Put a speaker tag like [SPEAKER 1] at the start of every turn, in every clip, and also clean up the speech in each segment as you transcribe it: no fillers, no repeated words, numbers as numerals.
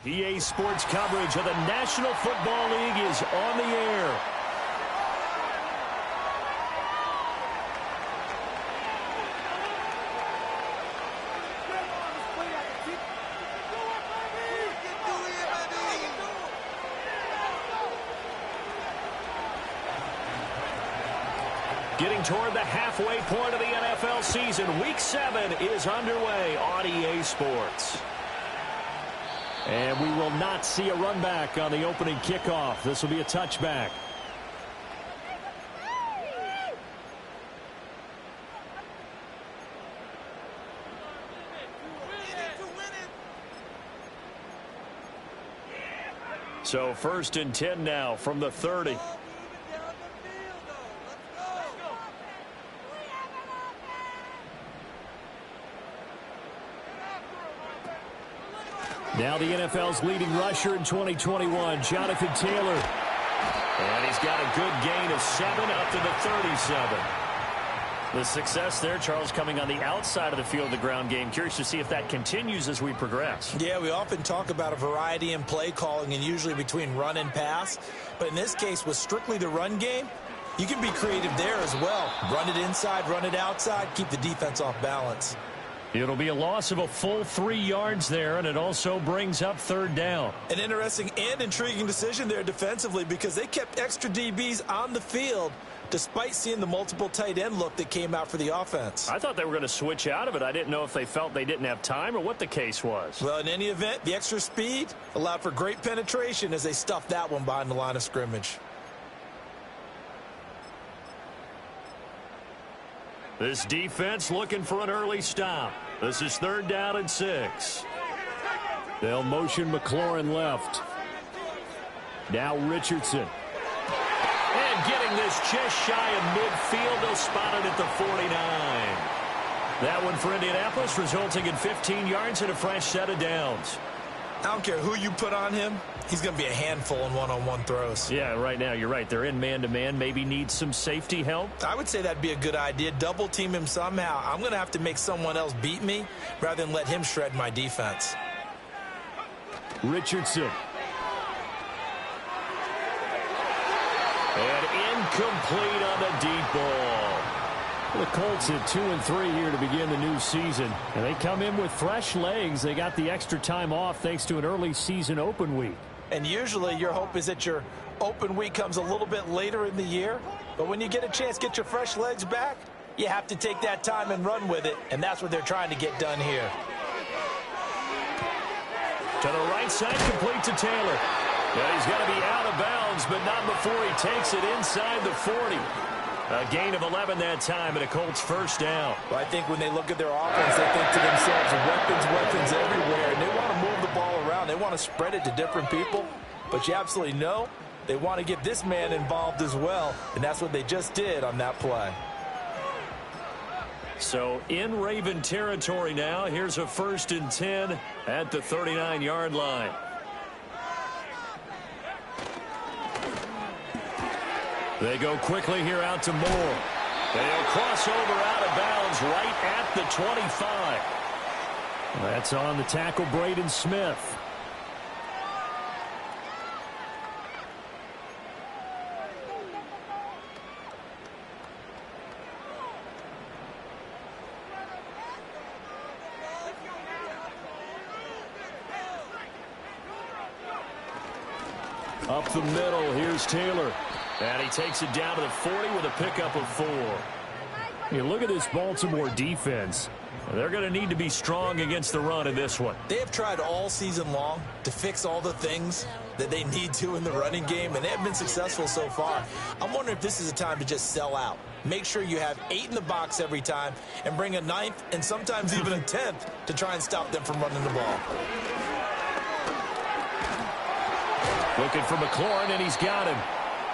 [SPEAKER 1] EA Sports coverage of the National Football League is on the air. Getting toward the halfway point of the NFL season, Week 7 is underway on EA Sports. And we will not see a run back on the opening kickoff. This will be a touchback. So 1st and 10 now from the 30. Now the NFL's leading rusher in 2021, Jonathan Taylor. And he's got a good gain of 7 up to the 37. The success there, Charles, coming on the outside of the field of the ground game. Curious to see if that continues as we progress.
[SPEAKER 2] Yeah, we often talk about a variety in play calling and usually between run and pass. But in this case, with strictly the run game, you can be creative there as well. Run it inside, run it outside, keep the defense off balance.
[SPEAKER 1] It'll be a loss of a full 3 yards there, and it also brings up 3rd down.
[SPEAKER 2] An interesting and intriguing decision there defensively because they kept extra DBs on the field despite seeing the multiple tight end look that came out for the offense.
[SPEAKER 1] I thought they were going to switch out of it. I didn't know if they felt they didn't have time or what the case was.
[SPEAKER 2] Well, in any event, the extra speed allowed for great penetration as they stuffed that one behind the line of scrimmage.
[SPEAKER 1] This defense looking for an early stop. This is 3rd down and 6. They'll motion McLaurin left. Now Richardson. And getting this just shy of midfield, they'll spot it at the 49. That one for Indianapolis, resulting in 15 yards and a fresh set of downs.
[SPEAKER 2] I don't care who you put on him. He's going to be a handful in one-on-one throws.
[SPEAKER 1] Yeah, right now, you're right. They're in man-to-man. Maybe need some safety help.
[SPEAKER 2] I would say that'd be a good idea. Double team him somehow. I'm going to have to make someone else beat me rather than let him shred my defense.
[SPEAKER 1] Richardson. And incomplete on the deep ball. The Colts at 2-3 here to begin the new season. And they come in with fresh legs. They got the extra time off thanks to an early season open week.
[SPEAKER 2] And usually your hope is that your open week comes a little bit later in the year. But when you get a chance to get your fresh legs back, you have to take that time and run with it. And that's what they're trying to get done here.
[SPEAKER 1] To the right side, complete to Taylor. Yeah, he's got to be out of bounds, but not before he takes it inside the 40. A gain of 11 that time and a Colts 1st down.
[SPEAKER 2] Well, I think when they look at their offense, they think to themselves, weapons everywhere. And they want to move the ball around. They want to spread it to different people. But you absolutely know they want to get this man involved as well. And that's what they just did on that play.
[SPEAKER 1] So in Raven territory now. Here's a 1st and 10 at the 39-yard line. They go quickly here out to Moore. They'll cross over out of bounds right at the 25. That's on the tackle, Braden Smith. Up the middle, here's Taylor. And he takes it down to the 40 with a pickup of 4. You look at this Baltimore defense. They're going to need to be strong against the run in this one.
[SPEAKER 2] They have tried all season long to fix all the things that they need to in the running game, and they have been successful so far. I'm wondering if this is a time to just sell out. Make sure you have 8 in the box every time and bring a 9th and sometimes even a 10th to try and stop them from running the ball.
[SPEAKER 1] Looking for McLaurin, and he's got him.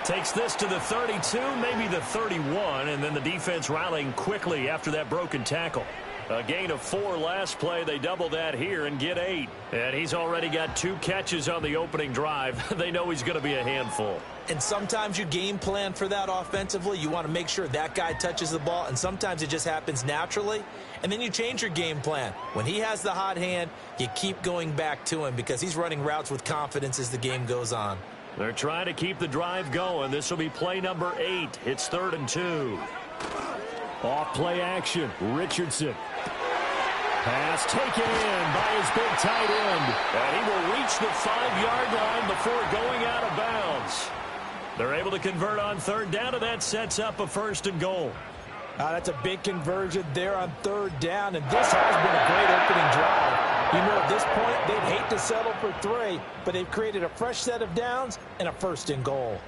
[SPEAKER 1] Takes this to the 32, maybe the 31, and then the defense rallying quickly after that broken tackle. A gain of 4 last play. They double that here and get 8. And he's already got 2 catches on the opening drive. They know he's going to be a handful.
[SPEAKER 2] And sometimes you game plan for that offensively. You want to make sure that guy touches the ball, and sometimes it just happens naturally. And then you change your game plan. When he has the hot hand, you keep going back to him because he's running routes with confidence as the game goes on.
[SPEAKER 1] They're trying to keep the drive going. This will be play number 8. It's 3rd and 2. Off play action. Richardson. Pass taken in by his big tight end. And he will reach the 5-yard line before going out of bounds. They're able to convert on 3rd down, and that sets up a 1st and goal.
[SPEAKER 2] That's a big conversion there on 3rd down, and this has been a great opening drive. You know, at this point, they'd hate to settle for 3, but they've created a fresh set of downs and a 1st and goal.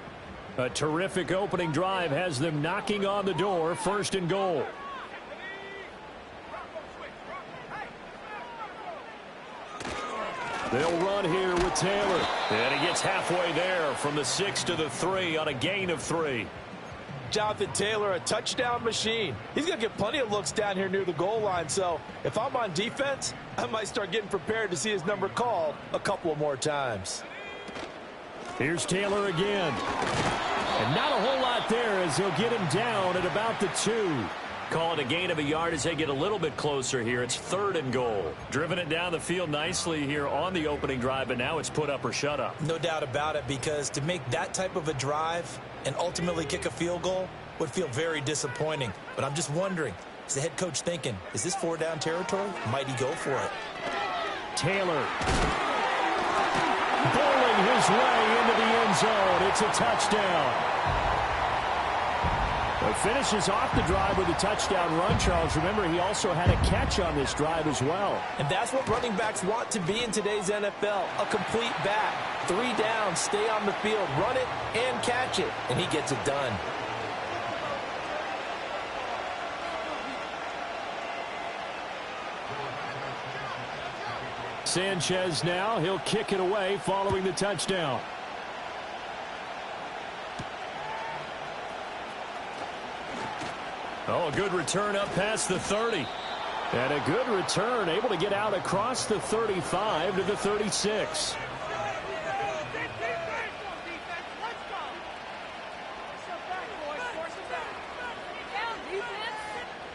[SPEAKER 1] A terrific opening drive has them knocking on the door. 1st and goal. They'll run here with Taylor. And he gets halfway there from the 6 to the 3 on a gain of 3.
[SPEAKER 2] Jonathan Taylor, a touchdown machine. He's going to get plenty of looks down here near the goal line. So if I'm on defense, I might start getting prepared to see his number called a couple of more times.
[SPEAKER 1] Here's Taylor again. And not a whole lot there as he'll get him down at about the 2. Call it a gain of a yard as they get a little bit closer here. It's 3rd and goal. Driven it down the field nicely here on the opening drive, but now it's put up or shut up.
[SPEAKER 2] No doubt about it, because to make that type of a drive and ultimately kick a field goal would feel very disappointing. But I'm just wondering, is the head coach thinking, is this 4-down territory? Might he go for it?
[SPEAKER 1] Taylor. Bowling his way into the end zone. It's a touchdown. He finishes off the drive with a touchdown run, Charles. Remember, he also had a catch on this drive as well.
[SPEAKER 2] And that's what running backs want to be in today's NFL, a complete back. 3 downs, stay on the field, run it, and catch it. And he gets it done.
[SPEAKER 1] Sanchez now. He'll kick it away following the touchdown. Oh, a good return up past the 30. And a good return, able to get out across the 35 to the 36.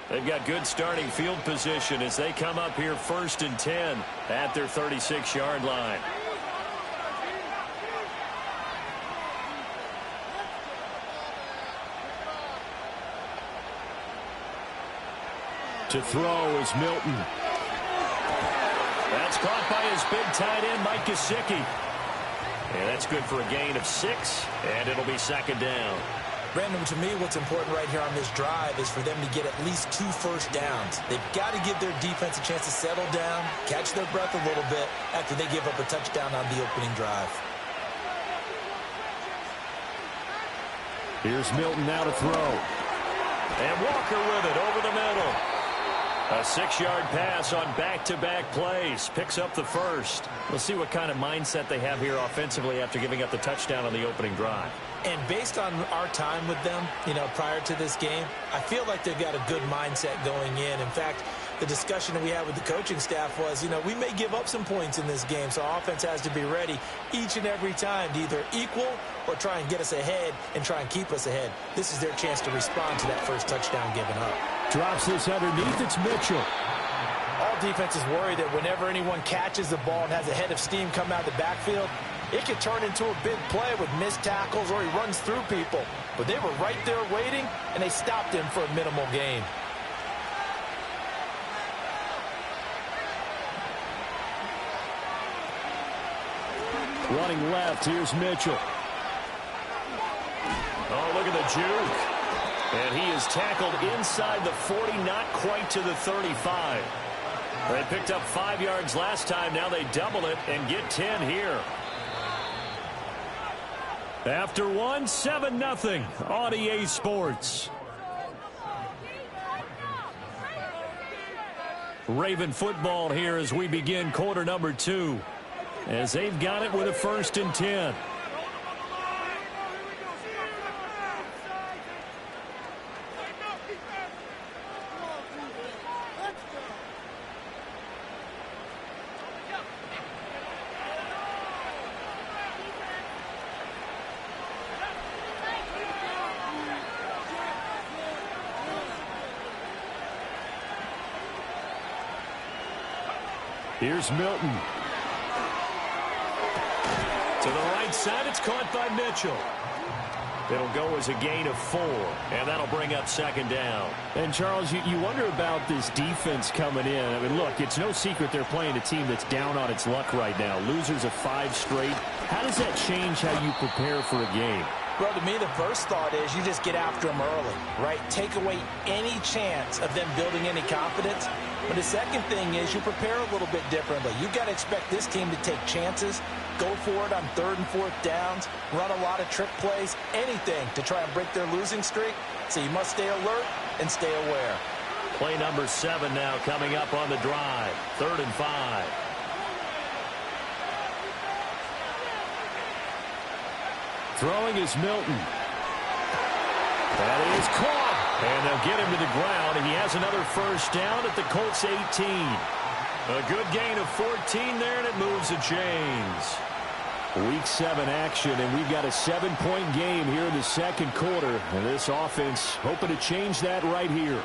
[SPEAKER 1] They've got good starting field position as they come up here 1st and 10 at their 36-yard line. To throw is Milton. That's caught by his big tight end, Mike Gesicki. And that's good for a gain of 6, and it'll be 2nd down.
[SPEAKER 2] Brandon, to me, what's important right here on this drive is for them to get at least 2 first downs. They've got to give their defense a chance to settle down, catch their breath a little bit after they give up a touchdown on the opening drive.
[SPEAKER 1] Here's Milton now to throw. And Walker with it over the middle. A 6-yard pass on back-to-back plays. Picks up the 1st. We'll see what kind of mindset they have here offensively after giving up the touchdown on the opening drive.
[SPEAKER 2] And based on our time with them, prior to this game, I feel like they've got a good mindset going in. In fact, the discussion that we had with the coaching staff was, we may give up some points in this game, so our offense has to be ready each and every time to either equal or try and get us ahead and try and keep us ahead. This is their chance to respond to that first touchdown given up.
[SPEAKER 1] Drops this underneath. It's Mitchell.
[SPEAKER 2] All defenses worry that whenever anyone catches the ball and has a head of steam come out of the backfield, it could turn into a big play with missed tackles or he runs through people. But they were right there waiting, and they stopped him for a minimal gain.
[SPEAKER 1] Running left, here's Mitchell. Oh, look at the juke. And he is tackled inside the 40, not quite to the 35. They picked up 5 yards last time. Now they double it and get 10 here. After one, 7-0 on EA Sports. Raven football here as we begin quarter number 2. As they've got it with a 1st and 10. Here's Milton. To the right side, it's caught by Mitchell. It'll go as a gain of 4, and that'll bring up second down. And, Charles, you wonder about this defense coming in. I mean, look, it's no secret they're playing a team that's down on its luck right now. Losers of 5 straight. How does that change how you prepare for a game?
[SPEAKER 2] Well, to me, the first thought is you just get after them early, right? Take away any chance of them building any confidence. But the second thing is you prepare a little bit differently. You've got to expect this team to take chances, go for it on 3rd and 4th downs, run a lot of trick plays, anything to try and break their losing streak. So you must stay alert and stay aware.
[SPEAKER 1] Play number 7 now coming up on the drive. 3rd and 5. Throwing is Milton. That is caught. And they'll get him to the ground, and he has another first down at the Colts 18. A good gain of 14 there, and it moves the chains. Week 7 action, and we've got a 7-point game here in the second quarter. And this offense hoping to change that right here.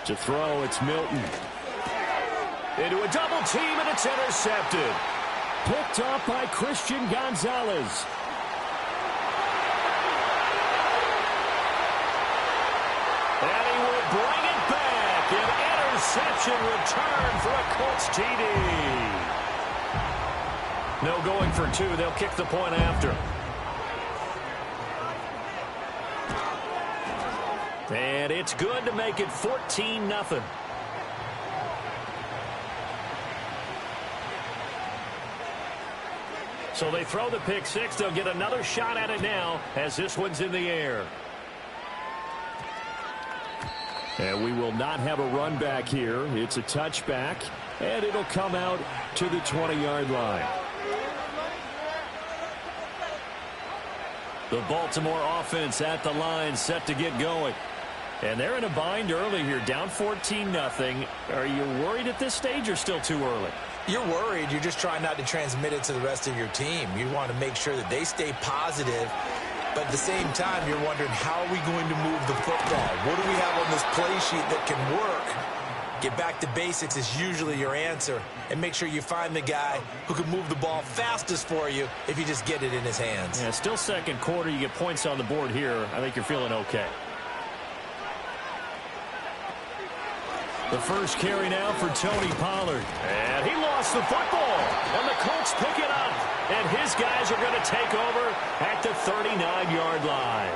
[SPEAKER 1] To throw, it's Milton. Into a double team, and it's intercepted. Picked off by Christian Gonzalez. And he will bring it back. An interception return for a Colts TD. No going for 2. They'll kick the point after. And it's good to make it 14-0. So they throw the pick 6. They'll get another shot at it now as this one's in the air. And we will not have a run back here. It's a touchback, and it'll come out to the 20-yard line. The Baltimore offense at the line, set to get going. And they're in a bind early here, down 14-0. Are you worried at this stage or still too early?
[SPEAKER 2] You're worried. You're just trying not to transmit it to the rest of your team. You want to make sure that they stay positive. But at the same time, you're wondering, how are we going to move the football? What do we have on this play sheet that can work? Get back to basics is usually your answer. And make sure you find the guy who can move the ball fastest for you if you just get it in his hands.
[SPEAKER 1] Yeah, still second quarter. You get points on the board here. I think you're feeling okay. The first carry now for Tony Pollard. And he lost the football. And the Colts pick it up. And his guys are going to take over at the 39-yard line.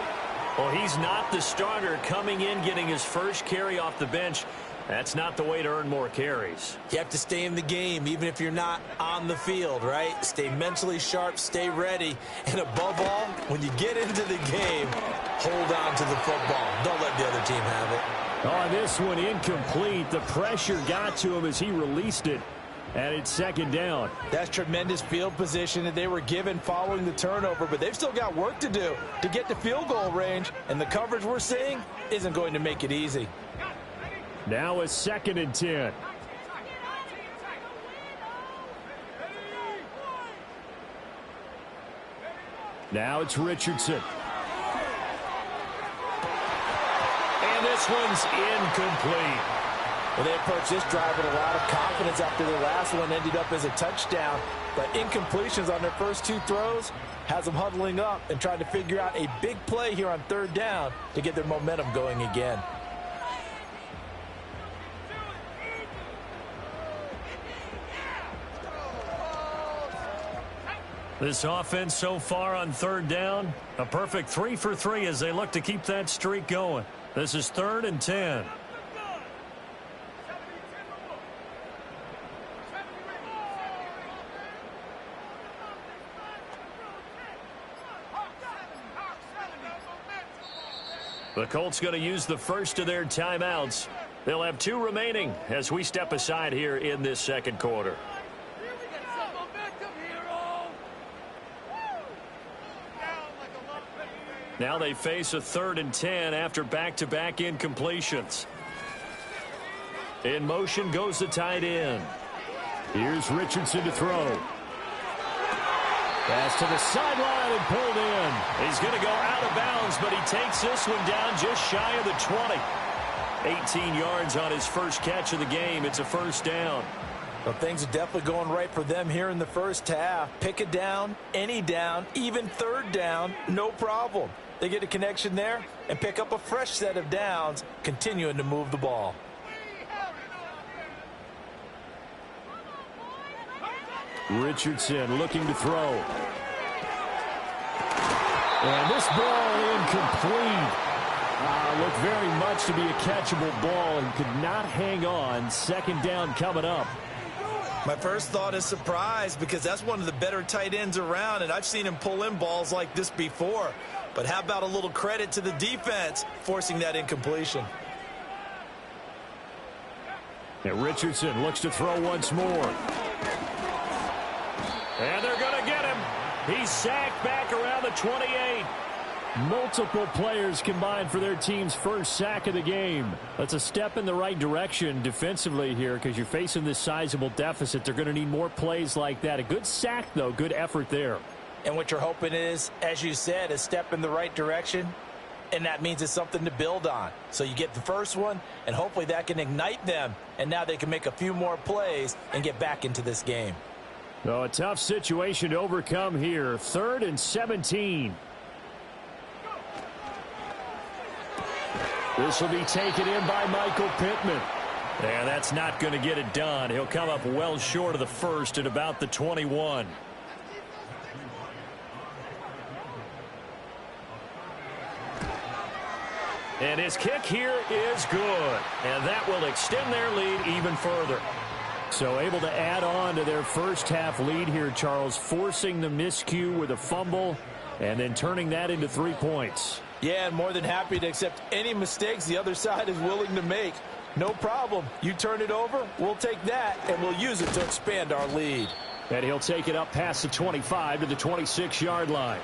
[SPEAKER 1] Well, he's not the starter coming in, getting his first carry off the bench. That's not the way to earn more carries.
[SPEAKER 2] You have to stay in the game, even if you're not on the field, right? Stay mentally sharp, stay ready. And above all, when you get into the game, hold on to the football. Don't let the other team have it.
[SPEAKER 1] On this one, incomplete. The pressure got to him as he released it. And it's second down.
[SPEAKER 2] That's tremendous field position that they were given following the turnover, but they've still got work to do to get to field goal range, and the coverage we're seeing isn't going to make it easy.
[SPEAKER 1] Now a 2nd and 10. Now it's Richardson. And this one's incomplete.
[SPEAKER 2] Well, they approached this drive with a lot of confidence after their last one ended up as a touchdown. But incompletions on their first 2 throws has them huddling up and trying to figure out a big play here on 3rd down to get their momentum going again.
[SPEAKER 1] This offense so far on 3rd down, a perfect 3 for 3 as they look to keep that streak going. This is 3rd and 10. The Colts going to use the first of their timeouts. They'll have 2 remaining as we step aside here in this second quarter. Now they face a 3rd and 10 after back-to-back incompletions. In motion goes the tight end. Here's Richardson to throw. Pass to the sideline and pulled in. He's going to go out of bounds, but he takes this one down just shy of the 20. 18 yards on his first catch of the game. It's a first down.
[SPEAKER 2] Well, things are definitely going right for them here in the first half. Pick a down, any down, even third down, no problem. They get a connection there and pick up a fresh set of downs, continuing to move the ball.
[SPEAKER 1] Richardson looking to throw. And this ball incomplete. Looked very much to be a catchable ball and could not hang on. Second down coming up.
[SPEAKER 2] My first thought is surprise because that's one of the better tight ends around, and I've seen him pull in balls like this before. But how about a little credit to the defense forcing that incompletion?
[SPEAKER 1] And Richardson looks to throw once more. And they're going to get him. He's sacked back around the 28. Multiple players combined for their team's first sack of the game. That's a step in the right direction defensively here because you're facing this sizable deficit. They're going to need more plays like that. A good sack, though. Good effort there.
[SPEAKER 2] And what you're hoping is, as you said, a step in the right direction, and that means it's something to build on. So you get the first one, and hopefully that can ignite them, and now they can make a few more plays and get back into this game.
[SPEAKER 1] Oh, a tough situation to overcome here. 3rd and 17. This will be taken in by Michael Pittman. Yeah, that's not going to get it done. He'll come up well short of the first at about the 21. And his kick here is good. And that will extend their lead even further. So able to add on to their first half lead here, Charles, forcing the miscue with a fumble and then turning that into 3 points.
[SPEAKER 2] Yeah, and more than happy to accept any mistakes the other side is willing to make. No problem. You turn it over, we'll take that, and we'll use it to expand our lead.
[SPEAKER 1] And he'll take it up past the 25 to the 26-yard line.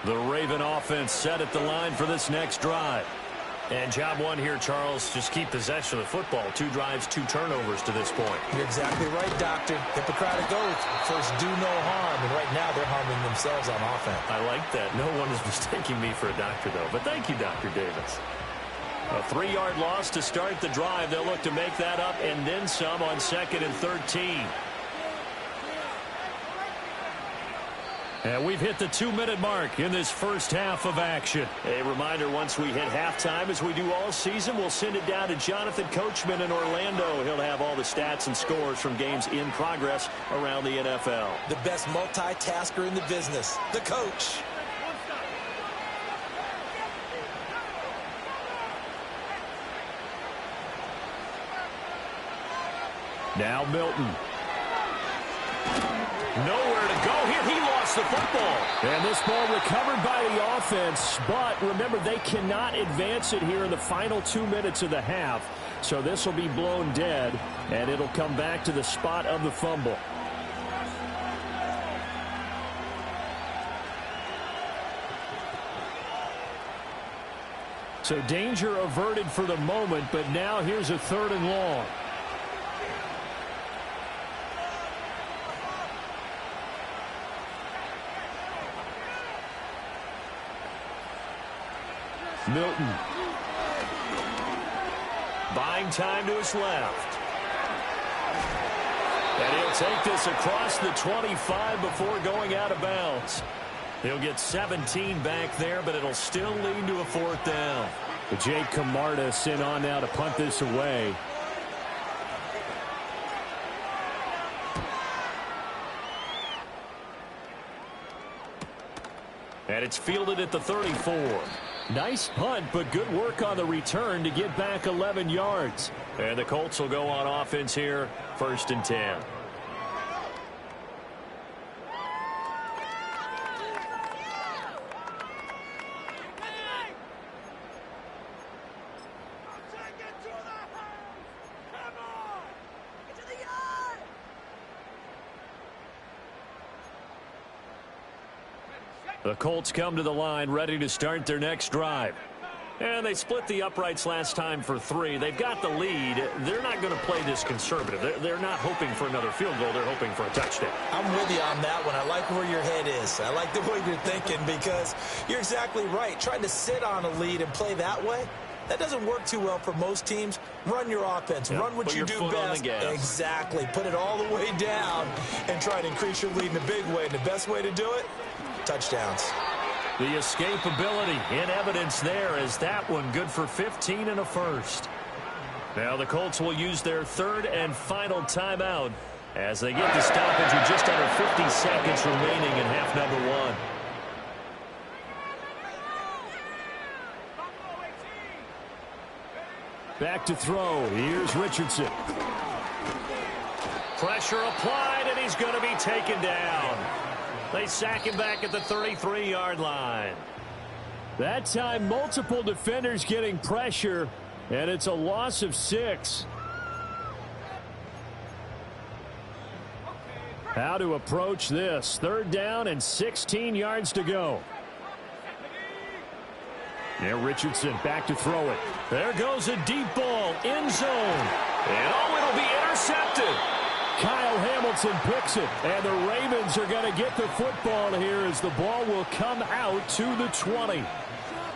[SPEAKER 1] The Raven offense set at the line for this next drive. And job one here, Charles, just keep possession of the football. 2 drives, 2 turnovers to this point.
[SPEAKER 2] You're exactly right, Doctor. Hippocratic oath. First, do no harm. And right now, they're harming themselves on offense.
[SPEAKER 1] I like that. No one is mistaking me for a doctor, though. But thank you, Dr. Davis. A 3-yard loss to start the drive. They'll look to make that up and then some on 2nd and 13. And we've hit the 2-minute mark in this first half of action. A reminder, once we hit halftime, as we do all season, we'll send it down to Jonathan Coachman in Orlando. He'll have all the stats and scores from games in progress around the NFL.
[SPEAKER 2] The best multitasker in the business, the coach.
[SPEAKER 1] Now Milton. Nowhere to go here. He lost the football. And this ball recovered by the offense. But remember, they cannot advance it here in the final 2 minutes of the half. So this will be blown dead, and it'll come back to the spot of the fumble. So danger averted for the moment, but now here's a 3rd and long. Milton. Buying time to his left. And he'll take this across the 25 before going out of bounds. He'll get 17 back there, but it'll still lead to a 4th down. Jake Camarda sent on now to punt this away. And it's fielded at the 34. Nice punt, but good work on the return to get back 11 yards. And the Colts will go on offense here, 1st and 10. The Colts come to the line ready to start their next drive. And they split the uprights last time for 3. They've got the lead. They're not going to play this conservative. They're not hoping for another field goal. They're hoping for a touchdown.
[SPEAKER 2] I'm with you on that one. I like where your head is. I like the way you're thinking because you're exactly right. Trying to sit on a lead and play that way, that doesn't work too well for most teams. Run your offense. Yep. Run what you do best. Exactly. Put it all the way down and try to increase your lead in a big way. And the best way to do it, touchdowns.
[SPEAKER 1] The escapability in evidence there as that one good for 15 and a first. Now the Colts will use their 3rd and final timeout as they get the stoppage with just under 50 seconds remaining in half number 1. Back to throw. Here's Richardson. Pressure applied, and he's going to be taken down. They sack him back at the 33-yard line. That time, multiple defenders getting pressure, and it's a loss of 6. How to approach this. 3rd down and 16 yards to go. Now Richardson back to throw it. There goes a deep ball, end zone. And it'll be intercepted. Kyle Hamilton picks it, and the Ravens are going to get the football here as the ball will come out to the 20.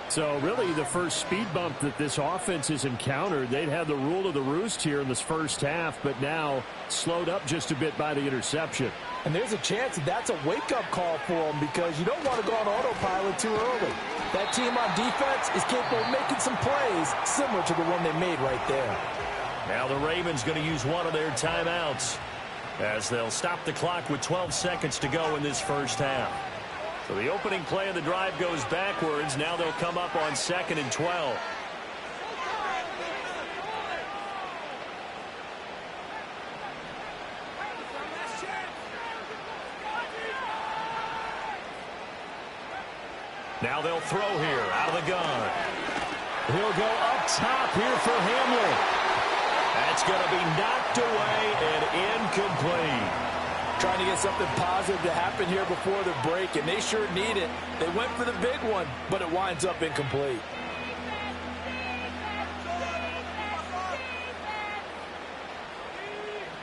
[SPEAKER 1] So really the first speed bump that this offense has encountered. They'd had the rule of the roost here in this first half, but now slowed up just a bit by the interception.
[SPEAKER 3] And there's a chance that that's a wake-up call for them because you don't want to go on autopilot too early. That team on defense is capable of making some plays similar to the one they made right there.
[SPEAKER 1] Now the Ravens going to use one of their timeouts as they'll stop the clock with 12 seconds to go in this first half. So the opening play of the drive goes backwards. Now they'll come up on 2nd and 12. Now they'll throw here out of the gun. He'll go up top here for Hamlin. That's going to be knocked away and incomplete.
[SPEAKER 3] Trying to get something positive to happen here before the break, and they sure need it. They went for the big one, but it winds up incomplete.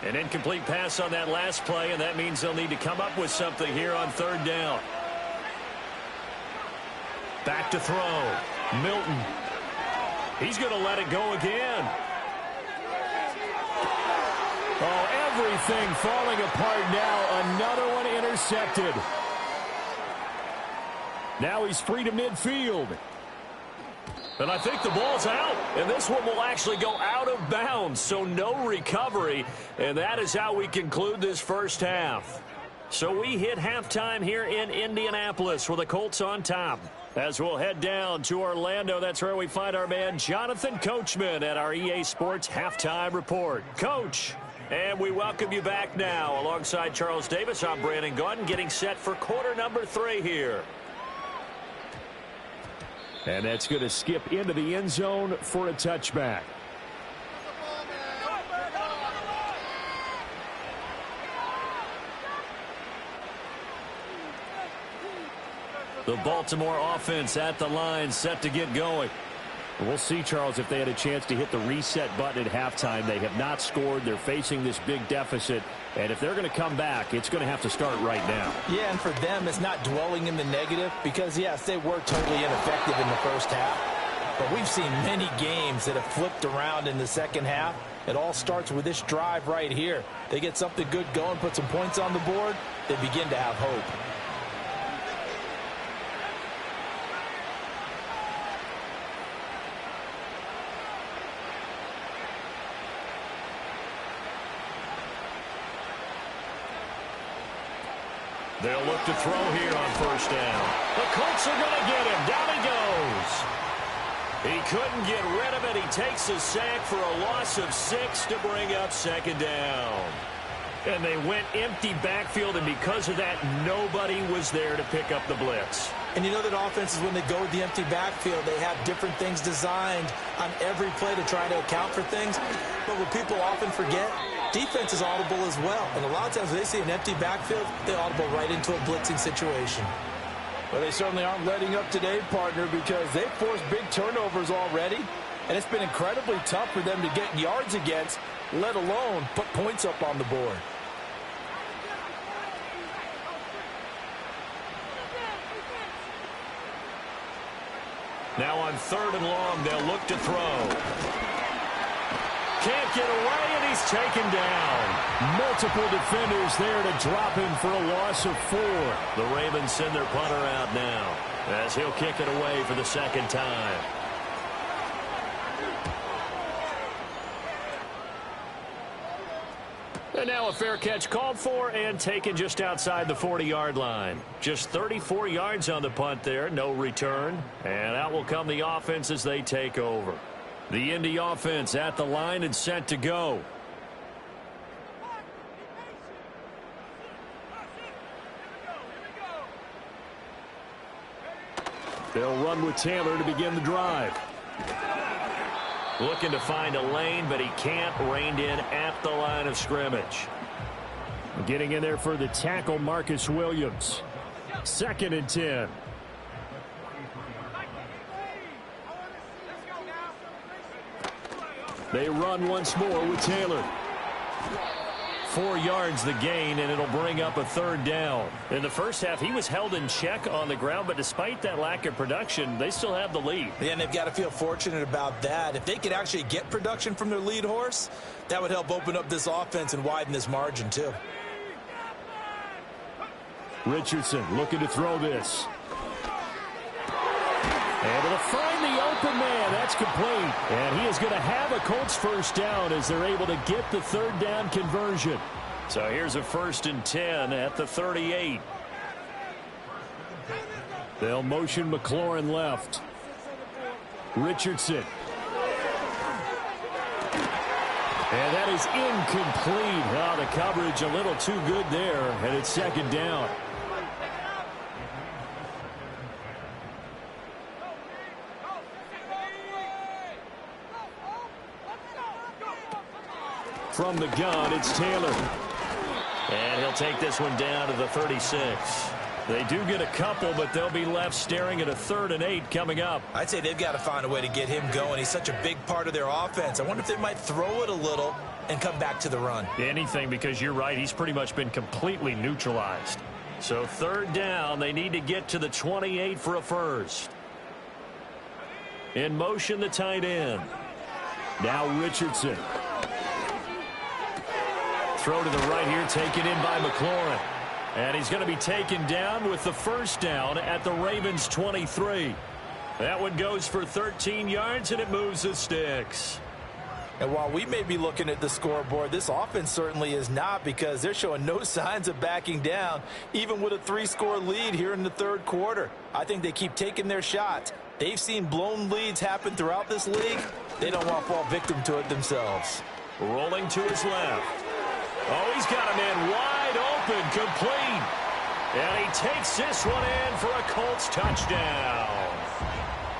[SPEAKER 1] An incomplete pass on that last play, and that means they'll need to come up with something here on 3rd down. Back to throw. Milton. He's going to let it go again. Oh, everything falling apart now. Another one intercepted. Now he's free to midfield. And I think the ball's out. And this one will actually go out of bounds, so no recovery. And that is how we conclude this first half. So we hit halftime here in Indianapolis with the Colts on top. As we'll head down to Orlando, that's where we find our man Jonathan Coachman at our EA Sports Halftime Report. Coach, and we welcome you back now. Alongside Charles Davis, I'm Brandon Gaudin, getting set for quarter number 3 here. And that's going to skip into the end zone for a touchback. The Baltimore offense at the line, set to get going. We'll see, Charles, if they had a chance to hit the reset button at halftime. They have not scored. They're facing this big deficit. And if they're going to come back, it's going to have to start right now.
[SPEAKER 3] Yeah, and for them, it's not dwelling in the negative because, yes, they were totally ineffective in the first half. But we've seen many games that have flipped around in the second half. It all starts with this drive right here. They get something good going, put some points on the board, they begin to have hope.
[SPEAKER 1] They'll look to throw here on first down. The Colts are going to get him. Down he goes. He couldn't get rid of it. He takes a sack for a loss of 6 to bring up 2nd down. And they went empty backfield, and because of that, nobody was there to pick up the blitz.
[SPEAKER 2] And you know that offenses, when they go with the empty backfield, they have different things designed on every play to try to account for things. But what people often forget, defense is audible as well. And a lot of times when they see an empty backfield, they audible right into a blitzing situation.
[SPEAKER 3] Well, they certainly aren't letting up today, partner, because they've forced big turnovers already, and it's been incredibly tough for them to get yards against, let alone put points up on the board.
[SPEAKER 1] Now on 3rd and long, they'll look to throw. Can't get away, and he's taken down. Multiple defenders there to drop him for a loss of 4. The Ravens send their punter out now as he'll kick it away for the 2nd time. And now a fair catch called for and taken just outside the 40-yard line. Just 34 yards on the punt there, no return. And out will come the offense as they take over. The Indy offense at the line and set to go. They'll run with Taylor to begin the drive. Looking to find a lane, but he can't. Reined in at the line of scrimmage. Getting in there for the tackle, Marcus Williams. 2nd and 10. They run once more with Taylor. 4 yards the gain, and it'll bring up a 3rd down. In the first half, he was held in check on the ground, but despite that lack of production, they still have the lead.
[SPEAKER 2] Yeah, and they've got to feel fortunate about that. If they could actually get production from their lead horse, that would help open up this offense and widen this margin, too.
[SPEAKER 1] Richardson looking to throw this. Able to find the open man. That's complete. And he is going to have a Colts 1st down as they're able to get the 3rd down conversion. So here's a 1st and 10 at the 38. They'll motion McLaurin left. Richardson. And that is incomplete. Oh, the coverage a little too good there, and it's 2nd down. From the gun, it's Taylor. And he'll take this one down to the 36. They do get a couple, but they'll be left staring at a 3rd and 8 coming up.
[SPEAKER 2] I'd say they've got to find a way to get him going. He's such a big part of their offense. I wonder if they might throw it a little and come back to the run.
[SPEAKER 1] Anything, because you're right. He's pretty much been completely neutralized. So 3rd down, they need to get to the 28 for a 1st. In motion, the tight end. Now Richardson. Throw to the right here, taken in by McLaurin. And he's going to be taken down with the 1st down at the Ravens 23. That one goes for 13 yards, and it moves the sticks.
[SPEAKER 3] And while we may be looking at the scoreboard, this offense certainly is not, because they're showing no signs of backing down, even with a 3-score lead here in the 3rd quarter. I think they keep taking their shots. They've seen blown leads happen throughout this league. They don't want to fall victim to it themselves.
[SPEAKER 1] Rolling to his left. Oh, he's got a man wide open, complete. And he takes this one in for a Colts touchdown.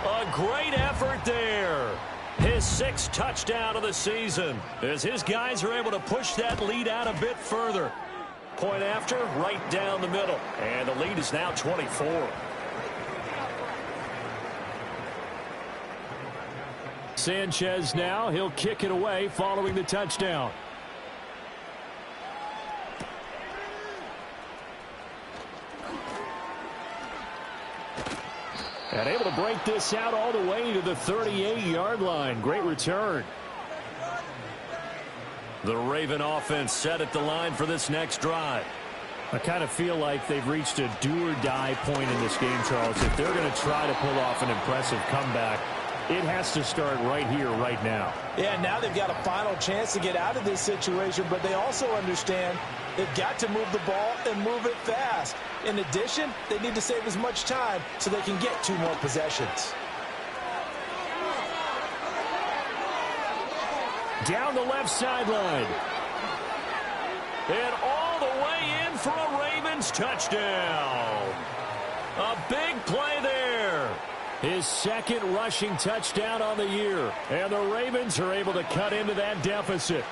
[SPEAKER 1] A great effort there. His 6th touchdown of the season as his guys are able to push that lead out a bit further. Point after, right down the middle. And the lead is now 24. Sanchez now, he'll kick it away following the touchdown. And able to break this out all the way to the 38-yard line. Great return. The Raven offense set at the line for this next drive. I kind of feel like they've reached a do-or-die point in this game, Charles. If they're going to try to pull off an impressive comeback, it has to start right here, right now.
[SPEAKER 3] Yeah, now they've got a final chance to get out of this situation, but they also understand they've got to move the ball and move it fast. In addition, they need to save as much time so they can get 2 more possessions.
[SPEAKER 1] Down the left sideline. And all the way in for a Ravens touchdown. A big play there. His 2nd rushing touchdown on the year. And the Ravens are able to cut into that deficit.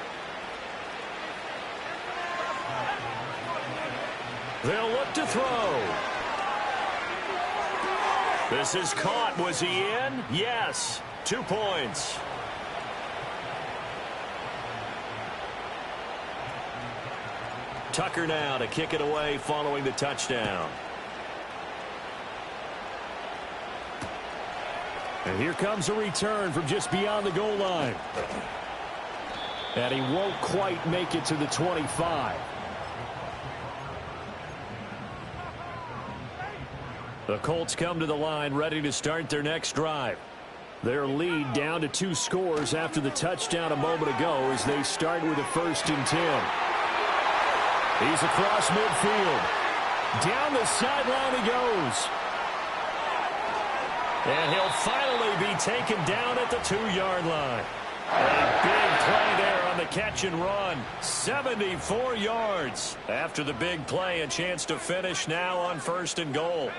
[SPEAKER 1] They'll look to throw. This is caught. Was he in? Yes. 2 points. Tucker now to kick it away following the touchdown.
[SPEAKER 4] And here comes a return from just beyond the goal line. And he won't quite make it to the 25.
[SPEAKER 1] The Colts come to the line ready to start their next drive.
[SPEAKER 4] Their lead down to 2 scores after the touchdown a moment ago as they start with a 1st and 10. He's across midfield. Down the sideline he goes.
[SPEAKER 1] And he'll finally be taken down at the 2-yard line. A big play there on the catch and run. 74 yards. After the big play, a chance to finish now on 1st and goal.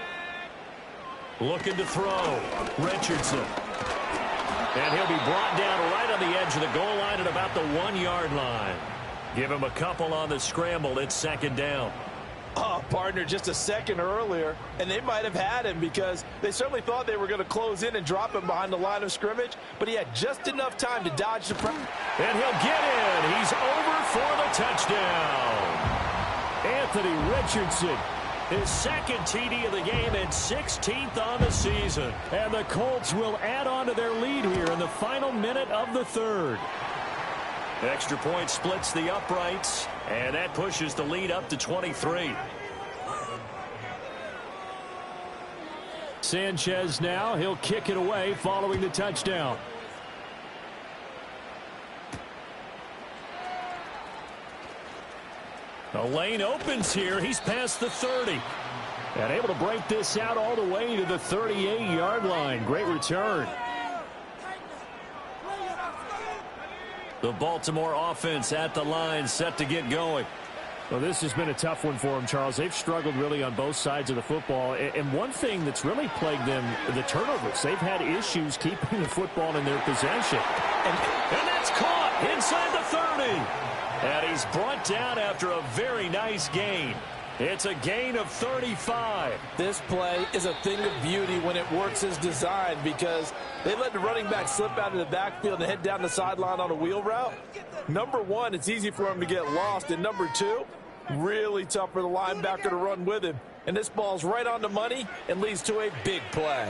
[SPEAKER 1] Looking to throw. Richardson. And he'll be brought down right on the edge of the goal line at about the 1-yard line. Give him a couple on the scramble. It's 2nd down.
[SPEAKER 3] Oh, partner, just a second earlier, and they might have had him because they certainly thought they were going to close in and drop him behind the line of scrimmage, but he had just enough time to dodge the pressure.
[SPEAKER 1] And he'll get in. He's over for the touchdown.
[SPEAKER 4] Anthony Richardson,
[SPEAKER 1] his 2nd TD of the game and 16th on the season.
[SPEAKER 4] And the Colts will add on to their lead here in the final minute of the 3rd.
[SPEAKER 1] Extra point splits the uprights, and that pushes the lead up to 23.
[SPEAKER 4] Sanchez now, he'll kick it away following the touchdown.
[SPEAKER 1] The lane opens here. He's past the 30.
[SPEAKER 4] And able to break this out all the way to the 38-yard line. Great return.
[SPEAKER 1] The Baltimore offense at the line, set to get going.
[SPEAKER 4] Well, this has been a tough one for them, Charles. They've struggled really on both sides of the football. And one thing that's really plagued them, the turnovers. They've had issues keeping the football in their possession.
[SPEAKER 1] And that's caught inside the 30. And he's brought down after a very nice gain. It's a gain of 35.
[SPEAKER 3] This play is a thing of beauty when it works as designed because they let the running back slip out of the backfield and head down the sideline on a wheel route. Number one, it's easy for him to get lost. And number two, really tough for the linebacker to run with him. And this ball's right on the money and leads to a big play.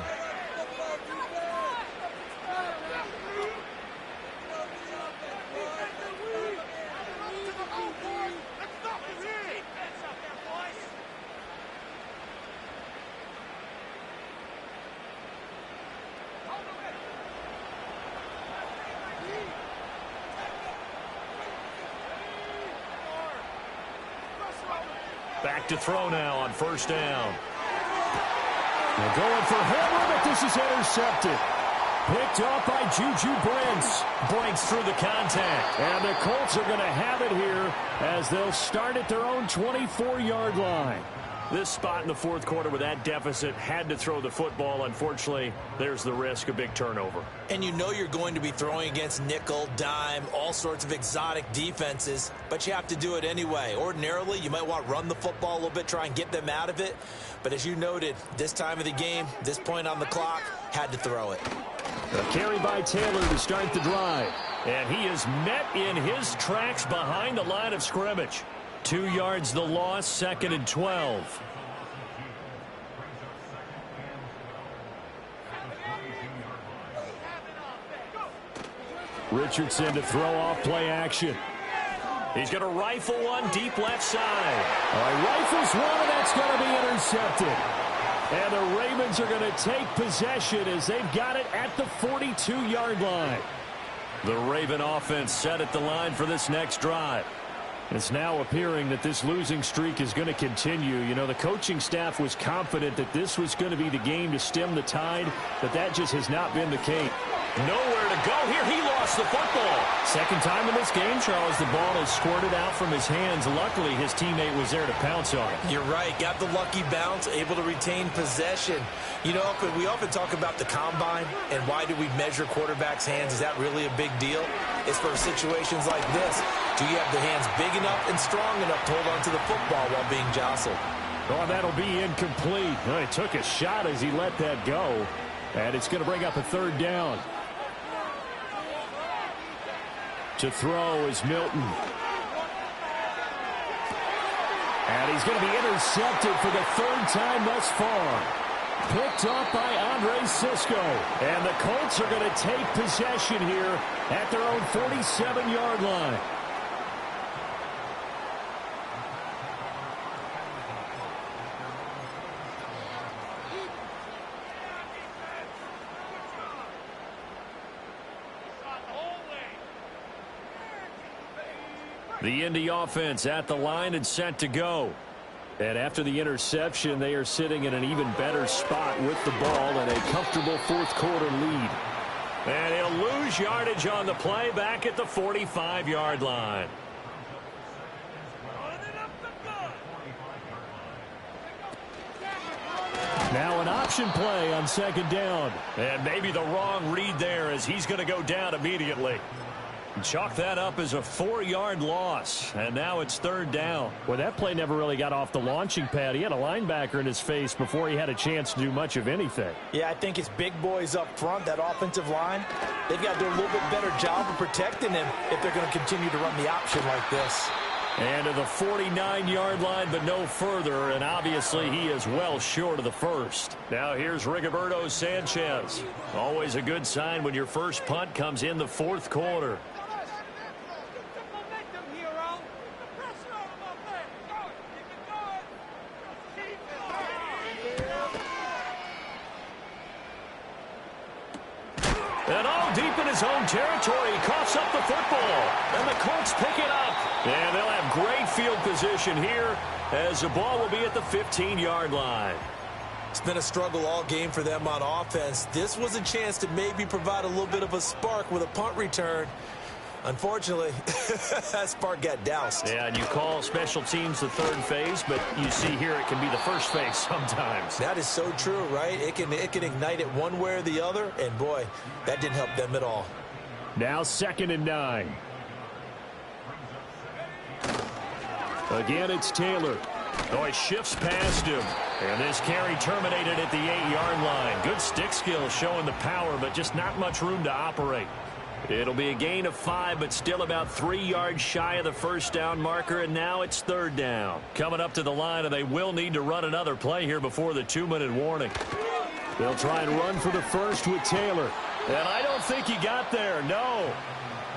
[SPEAKER 1] Back to throw now on 1st down.
[SPEAKER 4] They're going for Hammer, but this is intercepted. Picked off by Juju Brents.
[SPEAKER 1] Breaks through the contact.
[SPEAKER 4] And the Colts are going to have it here as they'll start at their own 24-yard line.
[SPEAKER 1] This spot in the 4th quarter with that deficit, had to throw the football. Unfortunately, there's the risk of big turnover.
[SPEAKER 2] And you know you're going to be throwing against nickel, dime, all sorts of exotic defenses, but you have to do it anyway. Ordinarily, you might want to run the football a little bit, try and get them out of it. But as you noted, this time of the game, this point on the clock, had to throw it.
[SPEAKER 4] A carry by Taylor to start the drive.
[SPEAKER 1] And he is met in his tracks behind the line of scrimmage. 2 yards the loss, 2nd and 12.
[SPEAKER 4] Richardson to throw off play action.
[SPEAKER 1] He's going to rifle one deep left side.
[SPEAKER 4] Rifles one, and that's going to be intercepted. And the Ravens are going to take possession as they've got it at the 42-yard line.
[SPEAKER 1] The Raven offense set at the line for this next drive.
[SPEAKER 4] It's now appearing that this losing streak is going to continue. You know, the coaching staff was confident that this was going to be the game to stem the tide, but that just has not been the case.
[SPEAKER 1] Nowhere to go here. He lost the football.
[SPEAKER 4] Second time in this game, Charles, the ball has squirted out from his hands. Luckily, his teammate was there to pounce on it.
[SPEAKER 2] You're right. Got the lucky bounce, able to retain possession. You know, we often talk about the combine and why do we measure quarterbacks' hands. Is that really a big deal? It's for situations like this. Do you have the hands big enough and strong enough to hold on to the football while being jostled?
[SPEAKER 4] Oh, that'll be incomplete. Well, he took a shot as he let that go. And it's going to bring up a third down. To throw is Milton. And he's going to be intercepted for the third time thus far. Picked up by Andre Sisco. And the Colts are going to take possession here at their own 47-yard line. The Indy offense at the line and set to go. And after the interception, they are sitting in an even better spot with the ball and a comfortable fourth-quarter lead. And he'll lose yardage on the play back at the 45-yard line. Now an option play on second down. And maybe the wrong read there as he's going to go down immediately. Chalk that up as a 4-yard loss, and now it's third down. Well, that play never really got off the launching pad. He had a linebacker in his face before he had a chance to do much of anything.
[SPEAKER 3] Yeah, I think it's big boys up front, that offensive line. They've got to do a little bit better job of protecting him if they're going to continue to run the option like this.
[SPEAKER 4] And to the 49-yard line, but no further, and obviously he is well short of the first. Now here's Rigoberto Sanchez. Always a good sign when your first punt comes in the fourth quarter. And all deep in his own territory, he coughs up the football. And the Colts pick it up. And they'll have great field position here as the ball will be at the 15-yard line.
[SPEAKER 2] It's been a struggle all game for them on offense. This was a chance to maybe provide a little bit of a spark with a punt return. Unfortunately, that spark got doused.
[SPEAKER 4] Yeah, and you call special teams the third phase, but you see here it can be the first phase sometimes.
[SPEAKER 2] That is so true, right? It can ignite it one way or the other, and boy, that didn't help them at all.
[SPEAKER 4] Now 2nd and 9. Again, it's Taylor. Oh, he shifts past him. And this carry terminated at the 8-yard line. Good stick skill showing the power, but just not much room to operate. It'll be a gain of 5, but still about 3 yards shy of the first down marker, and now it's third down. Coming up to the line, and they will need to run another play here before the 2-minute warning. They'll try and run for the first with Taylor. And I don't think he got there, no.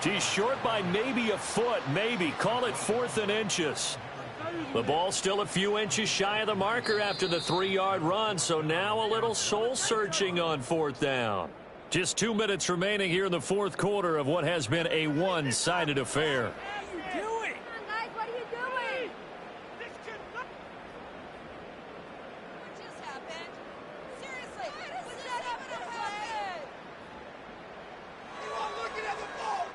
[SPEAKER 4] He's short by maybe a foot, maybe. Call it 4th and inches. The ball still a few inches shy of the marker after the 3-yard run, so now a little soul-searching on 4th down. Just 2 minutes remaining here in the fourth quarter of what has been a one-sided affair.
[SPEAKER 5] What are you doing? Come on, guys, what are you doing? What just happened? Seriously, was that even a play? You are looking at the ball.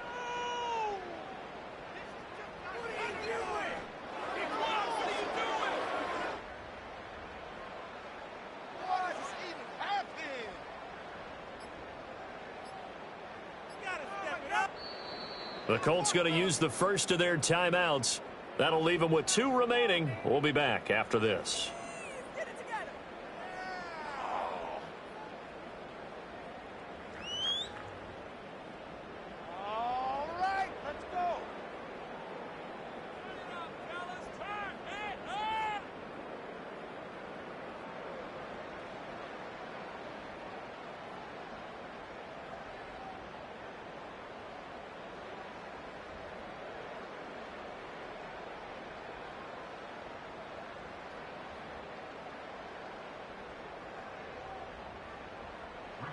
[SPEAKER 5] No! What are you doing? What are you doing?
[SPEAKER 4] The Colts going to use the first of their timeouts. That'll leave them with 2 remaining. We'll be back after this.
[SPEAKER 5] Get it together. All right, let's go. Turn it up, fellas. Turn it up.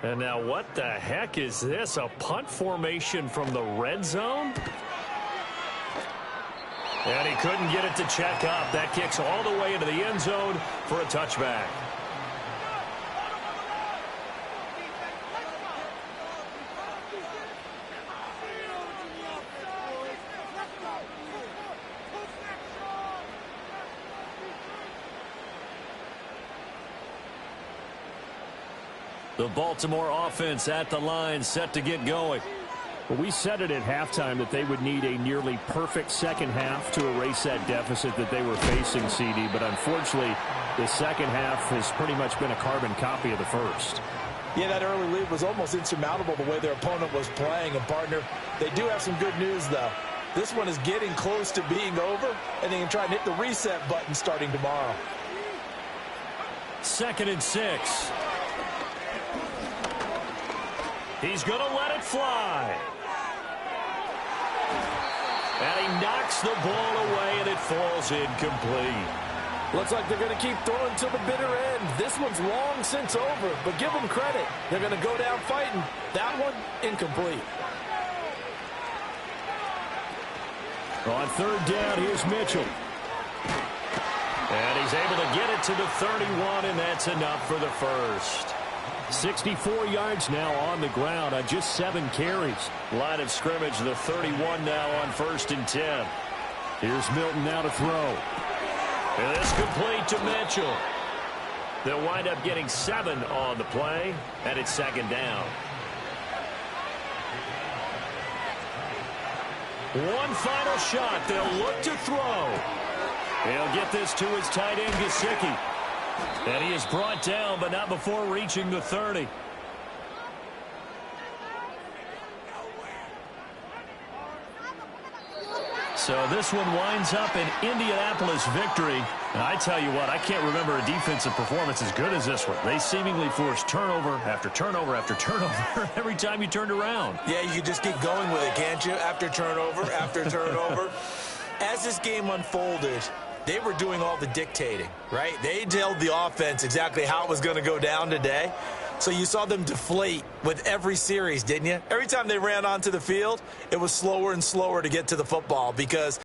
[SPEAKER 4] And now what the heck is this? A punt formation from the red zone? And he couldn't get it to check up. That kicks all the way into the end zone for a touchback. The Baltimore offense at the line, set to get going. Well, we said it at halftime that they would need a nearly perfect second half to erase that deficit that they were facing, CD. But unfortunately, the second half has pretty much been a carbon copy of the first.
[SPEAKER 3] Yeah, that early lead was almost insurmountable the way their opponent was playing. And, partner, they do have some good news, though. This one is getting close to being over, and they can try and hit the reset button starting tomorrow.
[SPEAKER 1] 2nd and 6. He's going to let it fly. And he knocks the ball away, and it falls incomplete.
[SPEAKER 3] Looks like they're going to keep throwing to the bitter end. This one's long since over, but give them credit. They're going to go down fighting. That one, incomplete.
[SPEAKER 1] On 3rd down, here's Mitchell. And he's able to get it to the 31, and that's enough for the first.
[SPEAKER 4] 64 yards now on the ground on just 7 carries.
[SPEAKER 1] Line of scrimmage, the 31 now on 1st and 10.
[SPEAKER 4] Here's Milton now to throw.
[SPEAKER 1] And this complete to Mitchell. They'll wind up getting 7 on the play, and it's 2nd down. One final shot. They'll look to throw. He'll get this to his tight end, Gesicki. And he is brought down, but not before reaching the 30. So this one winds up an Indianapolis victory. And I tell you what, I can't remember a defensive performance as good as this one. They seemingly forced turnover after turnover after turnover every time you turned around.
[SPEAKER 2] Yeah, you can just keep going with it, can't you? After turnover, after turnover. As this game unfolded, they were doing all the dictating, right? They told the offense exactly how it was going to go down today. So you saw them deflate with every series, didn't you? Every time they ran onto the field, it was slower and slower to get to the football because